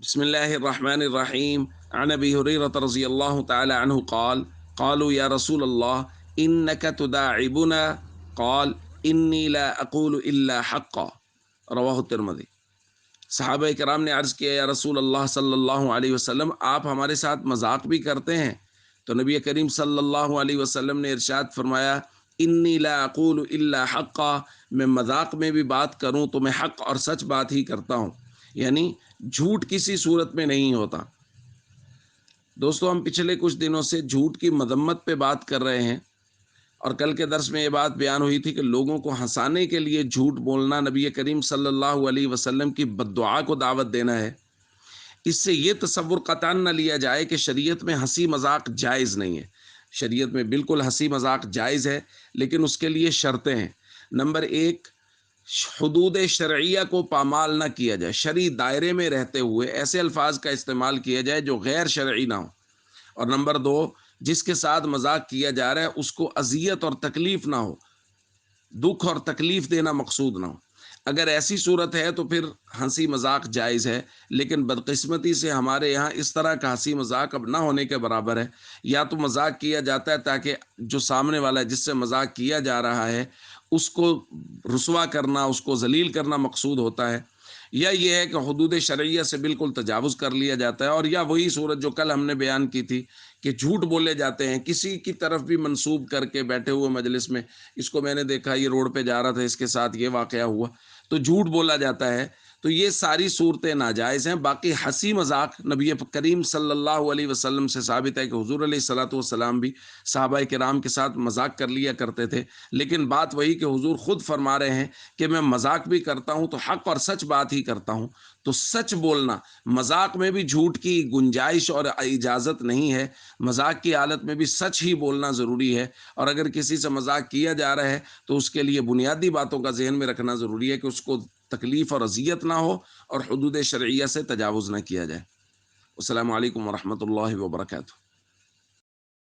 بسم الله الرحمن الرحيم. عن أبي هريرة رضي الله تعالى عنه قال: قالوا يا رسول الله إنك تداعبنا. قال: إني لا أقول إلا حقا. رواہ الترمذی۔ صحابہ کرام نے عرض کیا: یا رسول اللہ صلی اللہ علیہ وسلم، آپ ہمارے ساتھ مذاق بھی کرتے ہیں؟ تو نبی کریم صلی اللہ علیہ وسلم نے ارشاد فرمایا: انی لا اقول الا حقا، میں مذاق میں بھی بات کروں تو میں حق اور سچ بات ہی کرتا ہوں، یعنی جھوٹ کسی صورت میں نہیں ہوتا۔ دوستو، ہم پچھلے کچھ دنوں سے جھوٹ کی مذمت پہ بات کر رہے ہیں، اور کل کے درس میں یہ بات بیان ہوئی تھی کہ لوگوں کو ہنسانے کے لیے جھوٹ بولنا نبی کریم صلی اللہ علیہ وسلم کی بد دعا کو دعوت دینا ہے۔ اس سے یہ تصور قطعاً نہ لیا جائے کہ شریعت میں ہنسی مذاق جائز نہیں ہے۔ شریعت میں بالکل ہنسی مذاق جائز ہے، لیکن اس کے لیے شرطیں ہیں۔ نمبر ایک، حدود شرعیہ کو پامال نہ کیا جائے، شرعی دائرے میں رہتے ہوئے ایسے الفاظ کا استعمال کیا جائے جو غیر شرعی نہ ہو۔ اور نمبر دو، جس کے ساتھ مذاق کیا جا رہا ہے اس کو اذیت اور تکلیف نہ ہو، دکھ اور تکلیف دینا مقصود نہ ہو۔ اگر ایسی صورت ہے تو پھر ہنسی مذاق جائز ہے، لیکن بدقسمتی سے ہمارے یہاں اس طرح کا ہنسی مذاق اب نہ ہونے کے برابر ہے۔ یا تو مذاق کیا جاتا ہے تاکہ جو سامنے والا ہے جس سے مذاق کیا جا رہا ہے اس کو رسوا کرنا، اس کو ذلیل کرنا مقصود ہوتا ہے، یا یہ ہے کہ حدود شرعیہ سے بالکل تجاوز کر لیا جاتا ہے، اور یا وہی صورت جو کل ہم نے بیان کی تھی کہ جھوٹ بولے جاتے ہیں کسی کی طرف بھی منسوب کر کے بیٹھے ہوئے مجلس میں، اس کو میں نے دیکھا یہ روڈ پہ جا رہا تھا، اس کے ساتھ یہ واقعہ ہوا، تو جھوٹ بولا جاتا ہے۔ تو یہ ساری صورتیں ناجائز ہیں۔ باقی ہنسی مذاق نبی کریم صلی اللہ علیہ وسلم سے ثابت ہے کہ حضور علیہ الصلوۃ والسلام بھی صحابہ کرام کے ساتھ مذاق کر لیا کرتے تھے، لیکن بات وہی کہ حضور خود فرما رہے ہیں کہ میں مذاق بھی کرتا ہوں تو حق اور سچ بات ہی کرتا ہوں۔ تو سچ بولنا، مذاق میں بھی جھوٹ کی گنجائش اور اجازت نہیں ہے، مذاق کی حالت میں بھی سچ ہی بولنا ضروری ہے۔ اور اگر کسی سے مذاق کیا جا رہا ہے تو اس کے لیے بنیادی باتوں کا ذہن میں رکھنا ضروری ہے کہ اس کو تکلیف اور اذیت نہ ہو اور حدود شرعیہ سے تجاوز نہ کیا جائے۔ السلام علیکم ورحمۃ اللہ وبرکاتہ۔